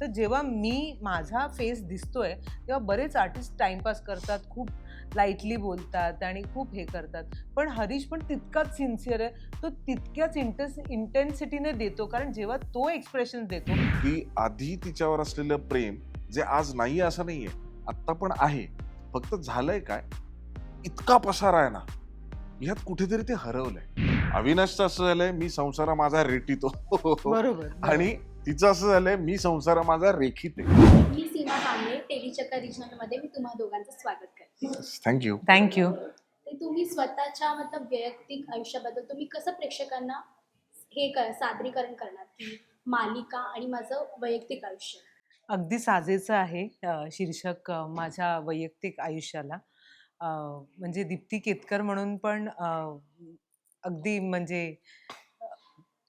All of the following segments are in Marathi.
तर जेव्हा मी माझा फेस दिसतोय तेव्हा बरेच आर्टिस्ट टाइमपास करतात, खूप लाईटली बोलतात आणि खूप हे करतात. पण हरीश पण तितकाच सिन्सिअर आहे. तो तितक्याच इंटेन्सिटीने देतो, कारण जेव्हा तो एक्सप्रेशन देतो की आधी तिच्यावर असलेलं प्रेम जे आज नाहीये असं नाहीये, आत्ता पण आहे. फक्त झालंय काय, इतका पसारा आहे ना, ह्यात कुठेतरी ते हरवलंय. अविनाशचं असं झालंय, मी संसार माझा रेटितो. बरोबर, आणि बरोबर. तिचं असं झालंय, मी संसार माझा रेखिते. मी सीमा कांबळे, टेलीचक्कर रिजनलमध्ये मी तुम्हा दोघांचं स्वागत करते. थँक्यू. थँक्यू. ते तुम्ही स्वतःच्या वैयक्तिक आयुष्याबद्दल तुम्ही कसं प्रेक्षकांना सादरीकरण करणार की मालिका आणि माझं वैयक्तिक आयुष्य? अगदी साजेचं आहे शीर्षक माझ्या वैयक्तिक आयुष्याला. म्हणजे दीप्ती केतकर म्हणून पण अगदी म्हणजे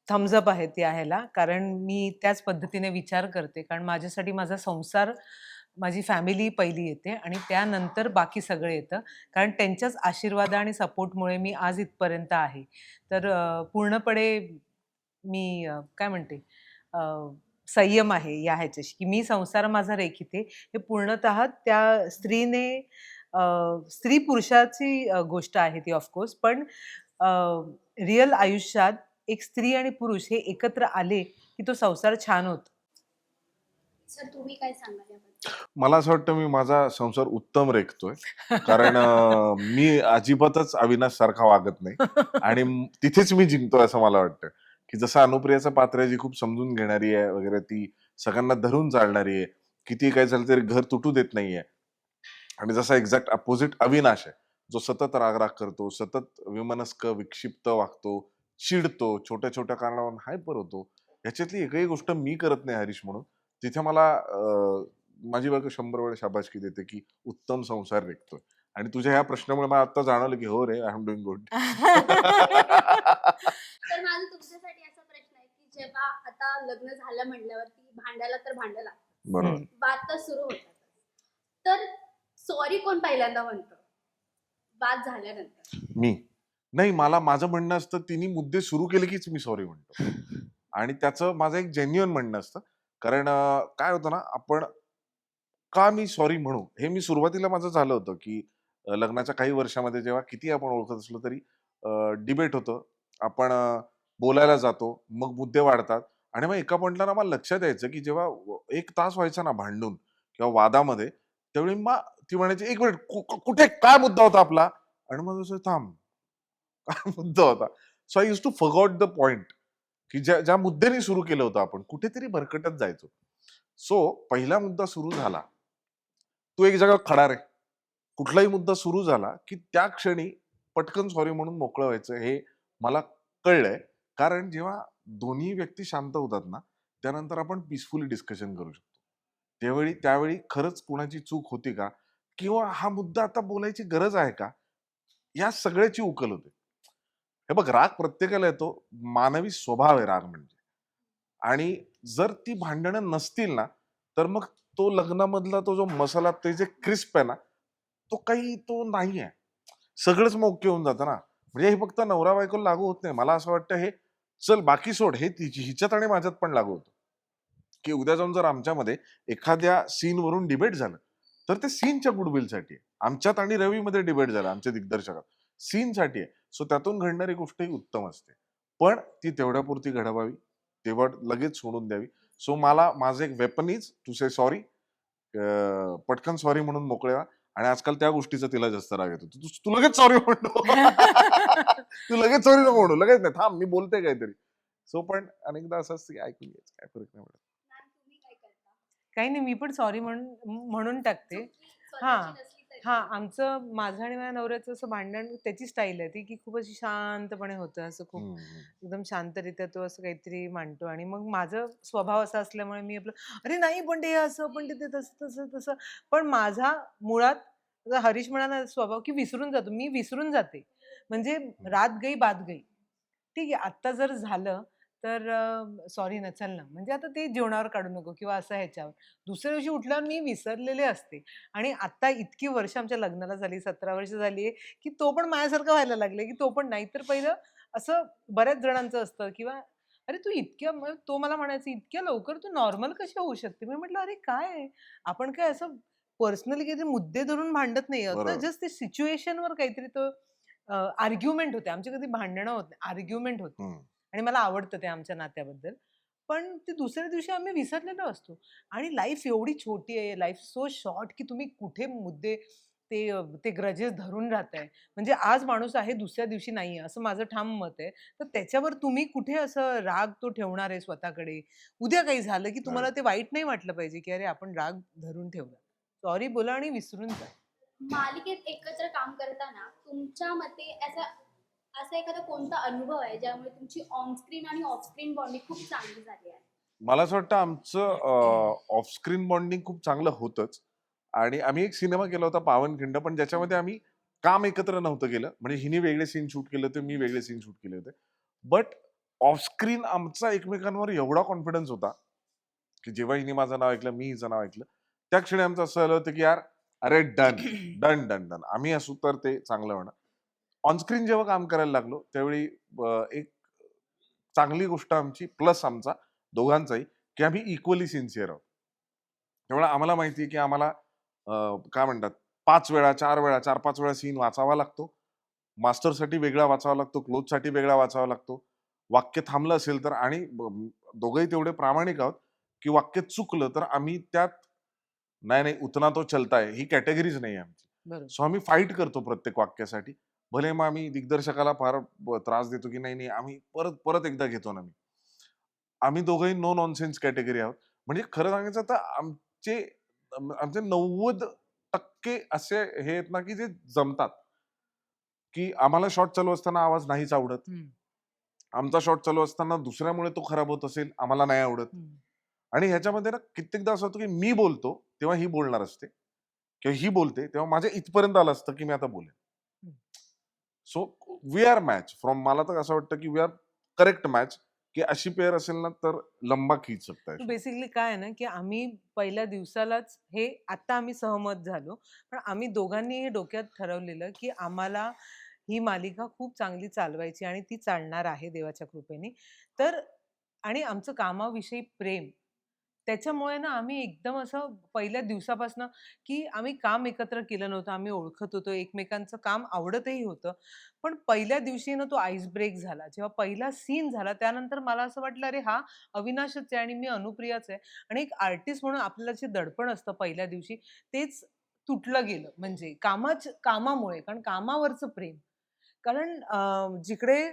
थम्स अप आहेत या ह्याला. कारण मी त्याच पद्धतीने विचार करते. कारण माझ्यासाठी माझा संसार, माझी फॅमिली पहिली येते आणि त्यानंतर बाकी सगळं येतं. कारण त्यांच्याच आशीर्वाद आणि सपोर्टमुळे मी आज इथपर्यंत आहे. तर पूर्णपणे मी काय म्हणते अ, संयम आहे या ह्याच्याशी, की मी संसार माझा रेखिते. हे पूर्णतः त्या स्त्रीने स्त्री पुरुषाची गोष्ट आहे ती ऑफकोर्स. पण रिअल आयुष्यात एक स्त्री आणि पुरुष हे एकत्र आले, की तो संसार छान होतो. सर तुम्ही काय सांगाल याबद्दल? मला असं वाटतं मी माझा संसार उत्तम रेखतोय. कारण मी अजिबातच अविनाश सारखा वागत नाही. आणि तिथेच मी जिंकतोय असं मला वाटतं. की जसं अनुप्रियाचं पात्र आहे, जी खूप समजून घेणारी आहे वगैरे, ती सगळ्यांना धरून चालणारी आहे. कितीही काही झालं तरी घर तुटू देत नाहीये. आणि जसा एक्झॅक्ट अपोजिट अविनाश आहे, जो सतत राग-राग करतो, सतत विमनस्क, विक्षिप्त वागतो, चिडतो, छोट्या-छोट्या कारणावरून हायपर होतो. ह्याच्यातली एकही गोष्ट मी करत नाही हरीश म्हणून. तिथे मला माझी बायको 100 वेळा शाबासकी देते, की उत्तम संसार रेखतोय. आणि तुझ्या ह्या प्रश्नामुळे मला आता जाणवलं, की हो रे, आय एम डुइंग गुड. तर माझा तुमच्यासाठी असा प्रश्न आहे की जेव्हा आता लग्न झालं म्हटल्यावरती भांडायला तर भांडं लागतं, बरोबर. हं. वाद तर सुरू होतात. तर सॉरी कोण पहिल्यांदा म्हणतं वाद झाल्यानंतर? मी. नाही, मला माझं म्हणणं असतं, तिने मुद्दे सुरू केले कीच मी सॉरी म्हणतो. आणि त्याचं माझं एक जेन्युइन म्हणणं असतं. कारण काय होतं ना, आपण का मी सॉरी म्हणू? हे मी सुरुवातीला माझं झालं होतं, की लग्नाच्या काही वर्षामध्ये जेव्हा किती आपण ओळखत असलो तरी डिबेट होतं. आपण बोलायला जातो, मग मुद्दे वाढतात आणि मग एका पॉइंटला ना मला लक्षात यायचं, की जेव्हा 1 तास व्हायचा ना भांडून किंवा वादामध्ये, त्यावेळी मग ती म्हणायची, "1 मिनिट, कुठे काय मुद्दा होता आपला?" आणि मग असं थांब, काय मुद्दा होता? So I used to forgot the point, की ज्या ज्या मुद्द्याने सुरू केलं होतं आपण, कुठेतरी भरकटत जायचो. सो पहिला मुद्दा सुरू झाला, तो एक जागा खडा रे. कुठलाही मुद्दा सुरू झाला, की त्या क्षणी पटकन सॉरी म्हणून मोकळं व्हायचं हे मला कळलंय. कारण जेव्हा दोन्ही व्यक्ती शांत होतात ना, त्यानंतर आपण पीसफुली डिस्कशन करू शकतो. त्यावेळी खरंच कुणाची चूक होती का? किंवा हा मुद्दा आता बोलायची गरज आहे का? या सगळ्याची उकल होते. हे बघ, राग प्रत्येकाला येतो. मानवी स्वभाव आहे राग म्हणजे. आणि जर ती भांडणं नसतील ना, तर मग तो लग्नामधला तो जो मसाला, ते जे क्रिस्प आहे ना, तो नाहीये. सगळंच मग ओके होऊन जातं ना. म्हणजे हे फक्त नवरा-बायकोला लागू होत नाही. मला असं वाटतं हे चल बाकी सोड, हे हिच्यात आणि माझ्यात पण लागू होतं. की उद्या जाऊन जर आमच्यामध्ये एखाद्या सीनवरून डिबेट झालं, तर ते सीनच्या गुडविलसाठी आहे. आमच्यात आणि रवीमध्ये डिबेट झाला, आमच्या दिग्दर्शकात. सीनसाठी आहे. सो त्यातून घडणारी गोष्ट ही उत्तम असते. पण ती तेवढ्यापुरती घडवावी, तेव्हा लगेच सोडून द्यावी. सो मला माझं एक weapon is to say sorry. पटकन सॉरी म्हणून मोकळे व्हा. आणि आजकाल त्या गोष्टीचा तिला जास्त राग येतो. तू तू लगेच सॉरी म्हणतो. तू लगेच सॉरी नको म्हणू. लगेच नाही. थांब, मी बोलते काहीतरी. सो पण अनेकदा असं असतं, की ऐकून घ्यायचं. काय फरक नाही पडत. मॅम तुम्ही काय करता? काही नाही, मी पण सॉरी म्हणून टाकते. चुकी स्वतःची हां. नसली तरी? माझं आणि माझ्या नवऱ्याचं असं भांडण त्याची स्टाईल आहे ती, की खूप अशी शांतपणे होतं. असं खूप हं, हं. एकदम शांतरित्या तो असं काहीतरी मांडतो आणि मग माझा स्वभाव असा असल्यामुळे मी आपलं, "अरे नाही, पण ते असं, पण ते तसं, तसं, तसं." पण माझा मुळात जर हरीश म्हणाला स्वभाव, की विसरून जातो. मी विसरून जाते. म्हणजे हं. रात गई बात गई. ठीक आहे, आत्ता जर झालं तर सॉरी ना, चल ना. म्हणजे आता ते जेवणावर काढू नको किंवा असं ह्याच्यावर. दुसऱ्या दिवशी उठल्यावर मी विसरलेले असते. आणि आता इतकी वर्ष आमच्या लग्नाला झाली, 17 वर्ष झाली आहे, की तो पण माझ्यासारखं व्हायला लागले, की तो पण नाहीतर पहिलं असं बऱ्याच जणांचं असतं किंवा "अरे तू इतक्या" तो मला म्हणायचा, "इतक्या लवकर तू नॉर्मल कशी होऊ शकते?" मी म्हटलं, "अरे काय आहे? आपण काय असं पर्सनली काहीतरी मुद्दे धरून भांडत नाही आहोत ना, बरोबर. जस्ट ते सिच्युएशनवर काहीतरी तो आर्ग्युमेंट होते. आमची कधी भांडणं होत नाही, आर्ग्युमेंट होते हं. आणि मला आवडतं ते आमच्या नात्याबद्दल. पण ते दुसऱ्या दिवशी आम्ही विसरलेलो असतो आणि लाईफ एवढी छोटी आहे, लाईफ सो शॉर्ट की तुम्ही कुठे मुद्दे ते ग्रजेस धरून राहताय. म्हणजे आज माणूस आहे, दुसऱ्या दिवशी नाहीये, असं माझं ठाम मत आहे. तर त्याच्यावर तुम्ही कुठे असं राग तो ठेवणार आहे स्वतःकडे. उद्या काही झालं, की तुम्हाला ते वाईट नाही वाटलं पाहिजे, की अरे आपण राग धरून ठेवला. सॉरी बोला आणि विसरून जा. मालिकेत एकत्र काम करताना तुमच्या मते असा असा एखादा कोणता अनुभव आहे ज्यामुळे तुमची ऑन स्क्रीन आणि ऑफ स्क्रीन बॉन्डिंग खूप चांगली झाली आहे? मला असं वाटतं आमचं ऑफ स्क्रीन बॉन्डिंग खूप चांगलं होतंच आणि आम्ही एक सिनेमा केला होता पावनखिंड, पण ज्याच्यामध्ये आम्ही काम एकत्र नव्हतं केलं. म्हणजे हिने वेगळे सीन शूट केले होते, मी वेगळे सीन शूट केले होते. बट ऑफ स्क्रीन आमचा एकमेकांवर एवढा कॉन्फिडन्स होता, की जेव्हा हिने माझं नाव ऐकलं, मी हिचं नाव ऐकलं, त्या क्षणी आमचं असं झालं होतं, की यार अरे डन, डन, डन, डन. आम्ही असू तर ते चांगलं होणार. ऑन स्क्रीन जेव्हा काम करायला लागलो, त्यावेळी एक चांगली गोष्ट आमची प्लस आमचा दोघांचाही, की आम्ही इक्वली सिन्सिअर आहोत. त्यामुळे आम्हाला माहिती आहे, की आम्हाला काय म्हणतात 5 वेळा, 4 वेळा, 4-5 वेळा सीन वाचावा लागतो. मास्टरसाठी वेगळा वाचावा लागतो, क्लोजसाठी वेगळा वाचावा लागतो. वाक्य थांबलं असेल तर आणि दोघंही तेवढे प्रामाणिक आहोत, की वाक्य चुकलं तर आम्ही त्यात नाही, नाही उतना तो चलता है ही कॅटेगरीज नाही आहे आमची. बरोबर. सो आम्ही फाईट करतो प्रत्येक वाक्यासाठी. भले मग आम्ही दिग्दर्शकाला फार त्रास देतो, की नाही, नाही आम्ही परत, परत एकदा घेतो ना मी. आम्ही दोघंही नो नॉनसेन्स कॅटेगरी आहोत. म्हणजे खरं सांगायचं तर आमचे 90% असे हे आहेत ना, की जे जमतात, की आम्हाला शॉट चालू असताना आवाज नाहीच आवडत. हं, आमचा शॉट चालू असताना दुसऱ्यामुळे तो खराब होत असेल, आम्हाला नाही आवडत. हं. आणि ह्याच्यामध्ये ना कित्येकदा असं होतं, की मी बोलतो तेव्हा ही बोलणार असते किंवा ही बोलते तेव्हा माझ्या इथपर्यंत आलं असतं, की मी आता बोलेन. हं. So we are match from मला तर असं वाटतं, की वी आर करेक्ट मॅच, की अशी पेअर असेल ना तर लंबा खींच सकता है तो शो. बेसिकली काय आहे ना, की आम्ही पहिल्या दिवसालाच हे आता आम्ही सहमत झालो. पण आम्ही दोघांनी हे डोक्यात ठरवलेलं, की आम्हाला ही मालिका खूप चांगली चालवायची आणि ती चालणार आहे देवाच्या कृपेने. तर आणि आमचं कामाविषयी प्रेम, त्याच्यामुळे ना आम्ही एकदम असं पहिल्या दिवसापासनं, की आम्ही काम एकत्र केलं नव्हतं. आम्ही ओळखत होतो, एकमेकांचं काम आवडतही होतं. पण पहिल्या दिवशी ना तो आईस ब्रेक झाला. जेव्हा पहिला सीन झाला त्यानंतर मला असं वाटलं, "अरे हा अविनाशच आहे आणि मी अनुप्रियाच आहे." आणि एक आर्टिस्ट म्हणून आपल्याला जे दडपण असतं पहिल्या दिवशी, तेच तुटलं गेलं. म्हणजे कामामुळे. कारण कामावरचं प्रेम. कारण जिकडे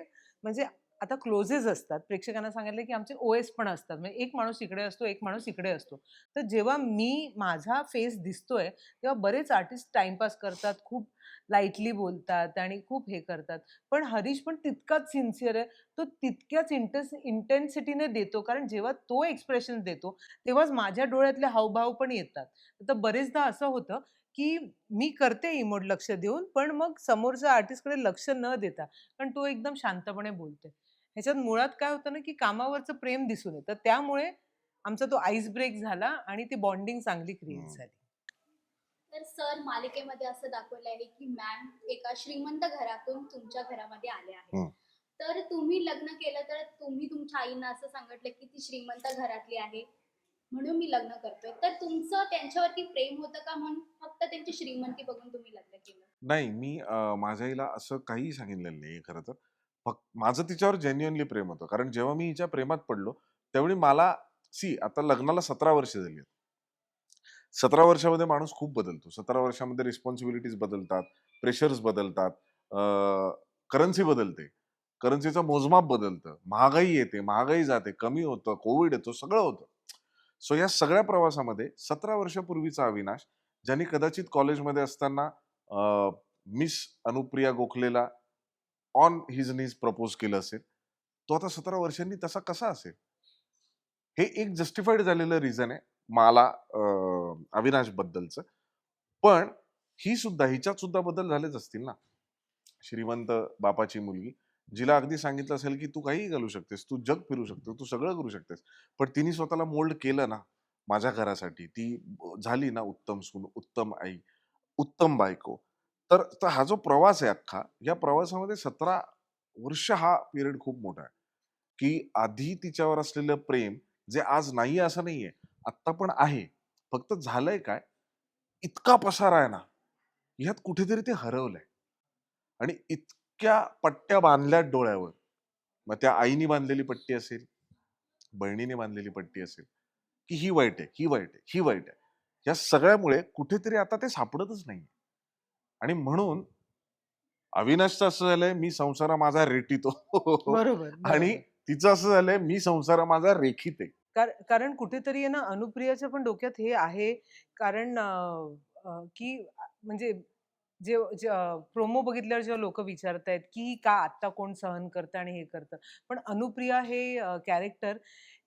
म्हणजे आता क्लोजेस असतात. प्रेक्षकांना सांगितलं, की आमचे ओ-एस पण असतात. म्हणजे एक माणूस इकडे असतो, एक माणूस इकडे असतो. तर जेव्हा माझा फेस दिसतोय, तेव्हा बरेच आर्टिस्ट टाईमपास करतात, खूप लाईटली बोलतात आणि खूप हे करतात. पण हरीश पण तितकाच सिन्सिअर आहे. तो तितक्याच इंटेन्सिटीने देतो. कारण जेव्हा तो एक्सप्रेशन्स देतो, तेव्हाच माझ्या डोळ्यातले हावभाव पण येतात. तर बरेचदा असं होतं, की मी करते इमोट लक्ष देऊन, पण मग समोरच्या आर्टिस्टकडे लक्ष न देता, कारण तो एकदम शांतपणे बोलतोय. ह्याच्यात मुळात काय होतं ना, की कामावरचं प्रेम दिसून येतं. त्यामुळे आमचा तो आईस ब्रेक झाला आणि ती बॉन्डिंग चांगली क्रिएट हं, झाली. तर सर मालिकेमध्ये असं दाखवलं आहे की मॅम एका श्रीमंत घरातून तुमच्या घरामध्ये आले आहेत. हं. तर तुम्ही लग्न केलं तर तुम्ही तुमच्या आईंना असं सांगितलं की ती श्रीमंत घरातली आहे म्हणून मी लग्न करतोय. तर तुमचं त्यांच्यावरती प्रेम होतं का म्हणून फक्त त्यांची श्रीमंती बघून तुम्ही लग्न केलं? नाही मी माझ्या आईला असं काहीही सांगितलेलं नाहीये खरं तर. माझं तिच्यावर जेन्युइनली प्रेम होतं. कारण जेव्हा मी हिच्या प्रेमात पडलो, त्यावेळी मला आता लग्नाला 17 वर्ष झाली आहेत. 17 वर्षामध्ये माणूस खूप बदलतो. 17 वर्षामध्ये रिस्पॉन्सिबिलिटीज बदलतात, प्रेशर्स बदलतात, करन्सी बदलते. करन्सीचं मोजमाप बदलतं. महागाई येते, महागाई जाते, कमी होतं, कोविड येतो, सगळं होतं. सो या सगळ्या प्रवासामध्ये 17 वर्षापूर्वीचा अविनाश, ज्यांनी कदाचित कॉलेजमध्ये असताना मिस अनुप्रिया गोखलेला ऑन हिज नीज प्रपोज केलं असेल. तो आता 17 वर्षांनी तसा कसा असेल? हे एक जस्टिफाईड झालेलं रिझन आहे मला अविनाश बद्दलचं. पण हिच्यात सुद्धा बदल झालेच असतील ना. श्रीमंत बापाची मुलगी, जिला अगदी सांगितलं असेल, की "तू काहीही घालू शकतेस, तू जग फिरू शकतो, तू सगळं करू शकतेस." पण तिने स्वतःला मोल्ड केलं ना माझ्या घरासाठी. ती झाली ना उत्तम सून, उत्तम आई, उत्तम बायको. तर तर हा जो प्रवास आहे अख्खा, या प्रवासामध्ये 17 वर्ष हा पिरियड खूप मोठा आहे. की आधी तिच्यावर असलेलं प्रेम जे आज नाहीये असं नाहीये, आत्ता पण आहे. फक्त झालंय काय, इतका पसारा आहे ना, ह्यात कुठेतरी ते हरवलंय. आणि इतक्या पट्ट्या बांधल्यात डोळ्यावर. मग त्या आईने बांधलेली पट्टी असेल, बहिणीने बांधलेली पट्टी असेल, की ही वाईट आहे, ही वाईट आहे, ही वाईट आहे. या सगळ्यामुळे कुठेतरी आता ते सापडतच नाही. आणि म्हणून अविनाशचं असं झालंय, मी संसार माझा रेटीतो. बरोबर, आणि बरोबर. तिचं असं झालंय, मी संसार माझा रेखीत आहे. कारण कुठेतरी आहे ना, अनुप्रियाच्या पण डोक्यात हे आहे. कारण की म्हणजे जे प्रोमो बघितल्यावर जेव्हा लोकं विचारतायत, की का आत्ता कोण सहन करतं आणि हे करतं. पण अनुप्रिया हे कॅरेक्टर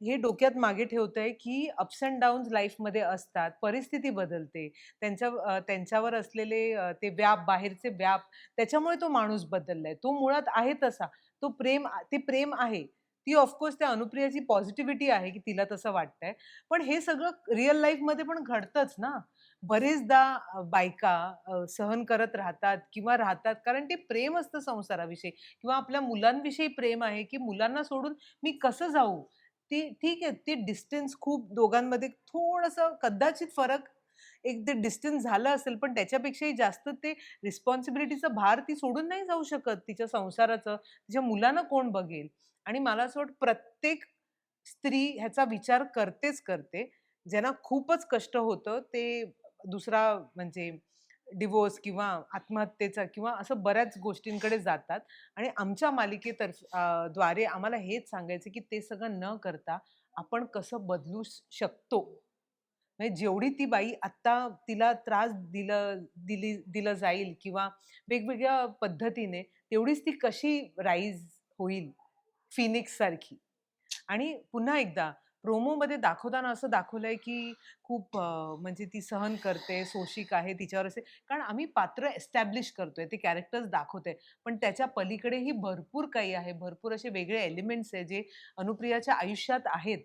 हे डोक्यात मागे ठेवतंय, की अप्स एंड डाउन्स लाईफमध्ये असतात. परिस्थिती बदलते. त्यांच्यावर असलेले ते व्याप, बाहेरचे व्याप, त्याच्यामुळे तो माणूस बदललाय. तो मुळात आहे तसा. ते प्रेम आहे. ती ऑफ त्या अनुप्रियाची पॉझिटिव्हिटी आहे, की तिला तसं वाटतंय. पण हे सगळं रिअल लाईफमध्ये पण घडतंच ना. बरेचदा बायका सहन करत राहतात किंवा राहतात कारण ते प्रेम असतं संसाराविषयी किंवा आपल्या मुलांविषयी प्रेम आहे, की मुलांना सोडून मी कसं जाऊ? ठीक आहे, ते डिस्टन्स खूप दोघांमध्ये थोडंसं कदाचित फरक एक ते डिस्टन्स झालं असेल, पण त्याच्यापेक्षाही जास्त ते रिस्पॉन्सिबिलिटीचा भार ती सोडून नाही जाऊ शकत तिच्या संसाराचं. तिच्या मुलांना कोण बघेल? आणि मला असं वाटतं प्रत्येक स्त्री ह्याचा विचार करतेच करते. ज्यांना खूपच कष्ट होतं ते दुसरा म्हणजे डिव्होर्स किंवा आत्महत्येचा किंवा असं बऱ्याच गोष्टींकडे जातात आणि आमच्या द्वारे आम्हाला हेच सांगायचं की ते सगळं न करता आपण कसं बदलू शकतो. म्हणजे जेवढी ती बाई आत्ता तिला त्रास दिलं जाईल किंवा वेगवेगळ्या पद्धतीने तेवढीच ती कशी राईज होईल फिनिक्स सारखी. आणि पुन्हा एकदा प्रोमोमध्ये दाखवताना असं दाखवलंय, की खूप म्हणजे ती सहन करते, सोशिक आहे, तिच्यावर असे कारण आम्ही पात्र एस्टॅब्लिश करतोय, ते कॅरेक्टर्स दाखवतोय. पण त्याच्या पलीकडेही भरपूर काही आहे. भरपूर असे वेगळे एलिमेंट्स आहेत, जे अनुप्रियाच्या आयुष्यात आहेत.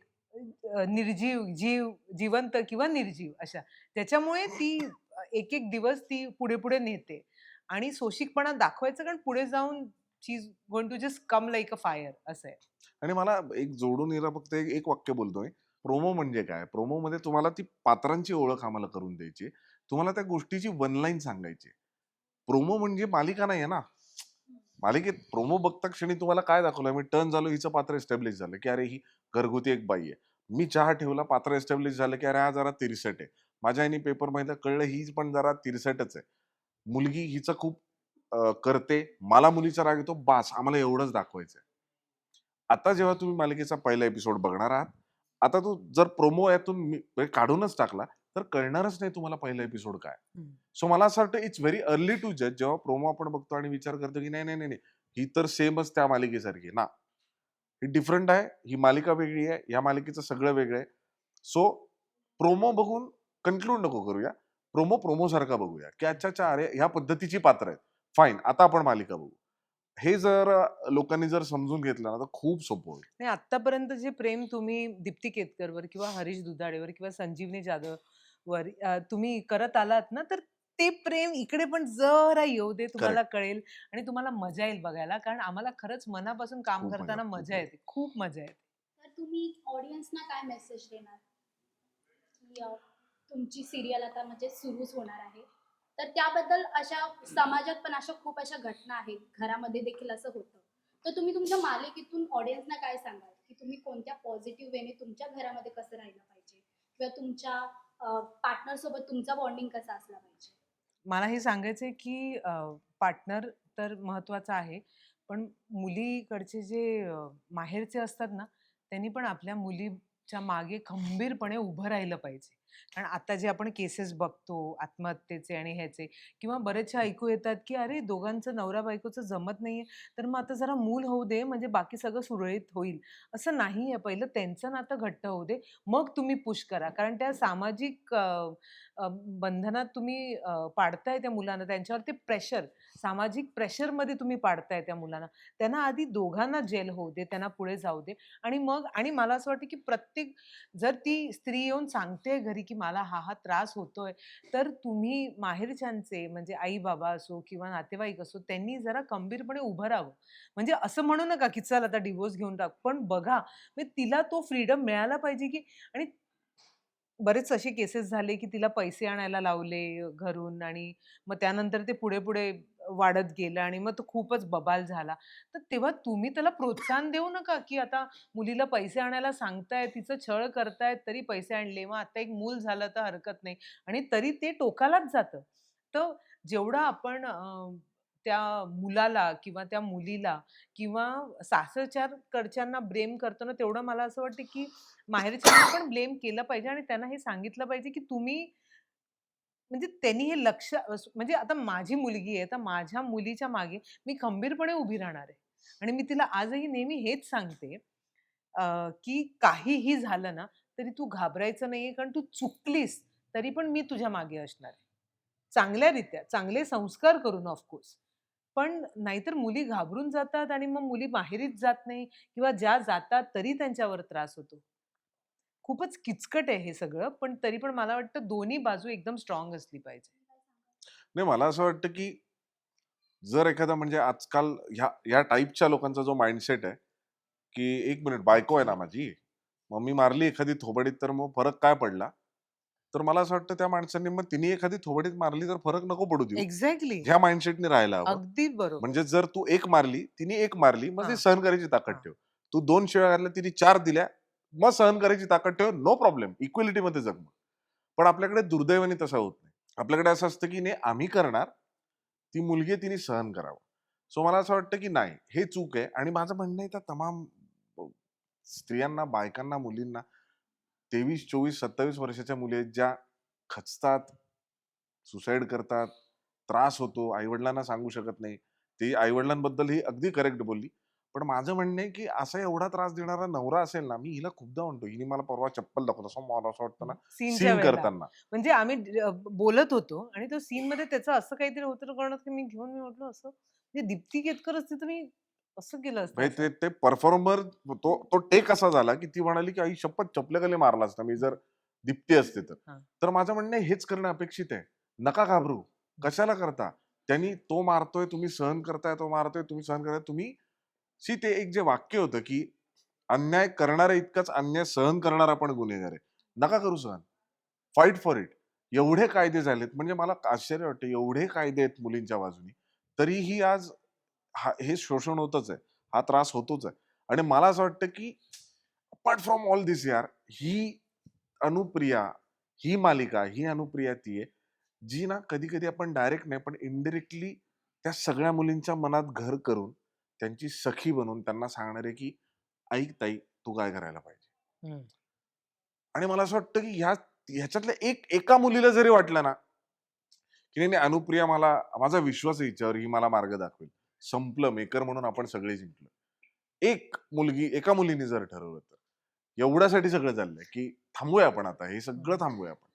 जिवंत किंवा निर्जीव अशा. त्याच्यामुळे ती एक-एक दिवस ती पुढे-पुढे नेते आणि सोशिकपणा दाखवायचं कारण पुढे जाऊन she is going to just come like a fire असं आहे. आणि मला एक जोडून हिला फक्त एक एक वाक्य बोलतोय. प्रोमो म्हणजे काय? प्रोमोमध्ये तुम्हाला ती पात्रांची ओळख आम्हाला करून द्यायची. तुम्हाला त्या गोष्टीची वन लाईन सांगायची. प्रोमो म्हणजे मालिका नाहीये ना. मालिकेत प्रोमो बघता क्षणी तुम्हाला काय दाखवलं? मी टर्न झालो, हिचं पात्र एस्टॅब्लिश झालं, की अरे ही घरगुती एक बाई आहे. मी चहा ठेवला, पात्र एस्टॅब्लिश झालं, की अरे हा जरा तिरसट आहे. माझ्या आईने पेपर पाहिलं, कळलं ही पण जरा तिरसटच आहे. मुलगी हिचं खूप करते. मला मुलीचा राग येतो, बास आम्हाला एवढंच दाखवायचंय. आता जेव्हा तुम्ही मालिकेचा पहिला एपिसोड बघणार आहात, आता तो जर प्रोमो यातून म्हणजे काढूनच टाकला, तर कळणारच नाही तुम्हाला पहिला एपिसोड काय. हं. सो मला असं वाटतं इट्स व्हेरी अर्ली टू जज जेव्हा प्रोमो आपण बघतो आणि विचार करतो, की नाही, नाही, नाही, नाही. ही तर सेमच त्या मालिकेसारखी आहे. ना, ही डिफरंट आहे. ही मालिका वेगळी आहे. या मालिकेचं सगळं वेगळं आहे. सो प्रोमो बघून कन्क्लूड नको करूया. प्रोमो सारखा बघूया, की अच्छा, अच्छा, अरे ह्या पद्धतीची पात्र आहेत. फाईन, आता आपण मालिका बघू. हे जर लोकांनी जर समजून घेतलं ना, तर खूप सोपं होईल. नाही आत्तापर्यंत जे प्रेम तुम्ही दीप्ती केतकरवर किंवा हरीश दुधाडेवर किंवा संजीवनी जाधववर तुम्ही करत आलात ना, तर ते प्रेम इकडे पण जरा येऊ दे, तुम्हाला करेक्ट. कळेल आणि तुम्हाला मजा येईल बघायला. कारण आम्हाला खरंच मनापासून काम खूप मजा, करताना खूप मजा मजा. येते. खूप मजा येते. तर तुम्ही ऑडियन्सना काय मेसेज देणार की तुमची सिरियल आता म्हणजे सुरूच होणार आहे तर त्याबद्दल अशा समाजात पण अशा खूप अशा घटना आहेत घरामध्ये देखील असं होतं तर तुम्ही तुमच्या मालिकेतून ऑडियन्सना काय सांगाल की तुम्ही कोणत्या पॉझिटिव्ह वेने तुमच्या घरामध्ये कसं राहिलं पाहिजे किंवा तुमच्या पार्टनर सोबत तुमचा बॉन्डिंग कसा असला पाहिजे. मला हे सांगायचंय की पार्टनर तर महत्वाचा आहे. पण मुलीकडचे जे माहेरचे असतात ना, त्यांनी पण आपल्या मुलीच्या मागे खंबीरपणे उभं राहिलं पाहिजे. कारण आता जे आपण केसेस बघतो आत्महत्येचे आणि ह्याचे किंवा बरेचसे ऐकू येतात, की "अरे दोघांचं नवरा-बायकोचं जमत नाहीये, तर मग आता जरा मूल होऊ दे, म्हणजे बाकी सगळं सुरळीत होईल." असं नाहीये. पहिलं त्यांचं नातं घट्ट होऊ दे, मग तुम्ही पुश करा. कारण त्या सामाजिक बंधनात तुम्ही पाडताय त्या मुलांना, त्यांच्यावर ते प्रेशर, सामाजिक प्रेशरमध्ये तुम्ही पाडताय त्या मुलांना. त्यांना आधी दोघांना जेल होऊ दे, त्यांना पुढे जाऊ दे आणि मग आणि मला असं वाटतं, की प्रत्येक ते जर ती स्त्री येऊन सांगते घरी, की मला हा त्रास होतोय, तर तुम्ही माहेरच्यांचे म्हणजे आई-बाबा असो किंवा नातेवाईक असो, त्यांनी जरा खंबीरपणे उभं राहावं. म्हणजे असं म्हणू नका, की चल आता डिव्होर्स घेऊन टाक. पण बघा, म्हणजे तिला तो फ्रीडम मिळाला पाहिजे, की आणि बरेच असे केसेस झाले, की तिला पैसे आणायला लावले घरून आणि मग त्यानंतर ते पुढे-पुढे वाढत गेलं आणि मग तो खूपच बबाल झाला. तर तेव्हा तुम्ही त्याला प्रोत्साहन देऊ नका, की आता मुलीला पैसे आणायला सांगताय, तिचं छळ करतायत तरी पैसे आणले. मग आता एक मूल झालं तर हरकत नाही आणि तरी ते टोकालाच जातं. तर जेवढं आपण त्या मुलाला किंवा त्या मुलीला किंवा सासरच्याकडच्यांना ब्लेम करतो ना, तेवढं मला असं वाटतं, की माहेरच्यांनी पण ब्लेम केलं पाहिजे आणि त्यांना हे सांगितलं पाहिजे, की तुम्ही म्हणजे त्यांनी हे लक्ष म्हणजे आता माझी मुलगी आहे, तर माझ्या मुलीच्या मागे मी खंबीरपणे उभी राहणार आहे. आणि मी तिला आजही नेहमी हेच सांगते, की काहीही झालं ना, तरी तू घाबरायचं नाहीये, कारण तू चुकलीस, तरी पण मी तुझ्या मागे असणार आहे. चांगल्यारीत्या, चांगले संस्कार करून ऑफ पण नाहीतर मुली घाबरून जातात आणि मग मुली माहेरीच जात नाही किंवा ज्या जातात तरी त्यांच्यावर त्रास होतो. खूपच किचकट आहे हे सगळं, पण तरी पण मला वाटतं दोन्ही बाजू एकदम स्ट्राँग असली पाहिजे. नाही, मला असं वाटतं की जर एखादा म्हणजे आजकाल ह्या टाइपच्या लोकांचा जो माइंडसेट आहे, की एक मिनिट बायको आहे ना माझी, मग मी मारली एखादी थोबाडीत तर मग फरक काय पडला? तर मला असं वाटतं त्या माणसांनी मग तिने एखादी थोबाडीत मारली तर फरक नको पडू देऊ. एक्झॅक्टली. ह्या माइंडसेटने राहायला हवं. अगदी बरोबर. म्हणजे जर तू एक मारली, तिने एक मारली, मग ती हां, सहन करायची ताकद हां. ठेव. तू 2 शिव्या घातल्या, तिने 4 दिल्या, मग सहन करायची ताकद ठेव, नो प्रॉब्लेम. इक्वालिटीमध्ये जग मग. पण आपल्याकडे दुर्दैवाने तसं होत नाही. आपल्याकडे असं असतं की नाही आम्ही करणार, ती मुलगी आहे तिने सहन करावं. सो मला असं वाटतं की नाही, हे चूक आहे आणि माझं म्हणणं आहे त्या तमाम अ, स्त्रियांना, बायकांना, मुलींना 23, 24, 27 वर्षाच्या मुली आहेत ज्या खचतात, सुसाईड करतात, त्रास होतो, आई-वडिलांना सांगू शकत नाही. ती आई-वडिलांबद्दल ही अगदी करेक्ट बोलली. पण माझं म्हणणं आहे, की असा एवढा त्रास देणारा नवरा असेल ना, मी हिला खूपदा म्हणतो, हिने मला परवा चप्पल दाखवत असं मला असं वाटतं ना, सीनच्या सीन वेळेला. करताना. म्हणजे आम्ही बोलत होतो आणि तो सीनमध्ये त्याचं असं काहीतरी होतं कळत की मी म्हटलं असं म्हणजे दीप्ती केतकर असती तर मी असं केलं असतं म्हणजे असं. ते परफॉर्मर तो तो टेक असा झाला, की ती म्हणाली, की "आई शपथ चपल्याखाली मारला असता मी जर दीप्ती असते तर." हां. तर माझं म्हणणं आहे हेच करणं अपेक्षित आहे. नका घाबरू. कशाला करता? त्यांनी तो मारतोय, तुम्ही सहन करताय, तो मारतोय, तुम्ही सहन करताय. तुम्ही ते एक जे वाक्य होतं, की अन्याय करणाऱ्या इतकाच अन्याय सहन करणारा पण गुन्हेगार आहे. नका करू सहन. Fight for it. एवढे कायदे झालेत म्हणजे मला आश्चर्य वाटतं, एवढे कायदे आहेत मुलींच्या बाजूने. तरीही आज हे शोषण होतच आहे. हा त्रास होतोच आहे. आणि मला असं वाटतं, की अपार्ट फ्रॉम ऑल धिस यार, ही अनुप्रिया, ही मालिका, ही अनुप्रिया ती आहे, जी ना कधी-कधी आपण डायरेक्ट नाही, पण इनडायरेक्टली त्या सगळ्या मुलींच्या मनात घर करून, त्यांची सखी बनून त्यांना सांगणार आहे, की "ऐक ताई, तू काय करायला पाहिजे." हं. आणि मला असं वाटतं, की ह्याच्यातल्या एका मुलीला जरी वाटलं ना, की नाही, नाही अनुप्रिया माझा विश्वास आहे हिच्यावर, ही मला मार्ग दाखवेल. संपलं मेकर म्हणून आपण सगळे जिंकलो. एका मुलीने जर ठरवलं तर. एवढ्यासाठी सगळं चाललंय, की थांबूया आपण आता. हे सगळं थांबूया आपण.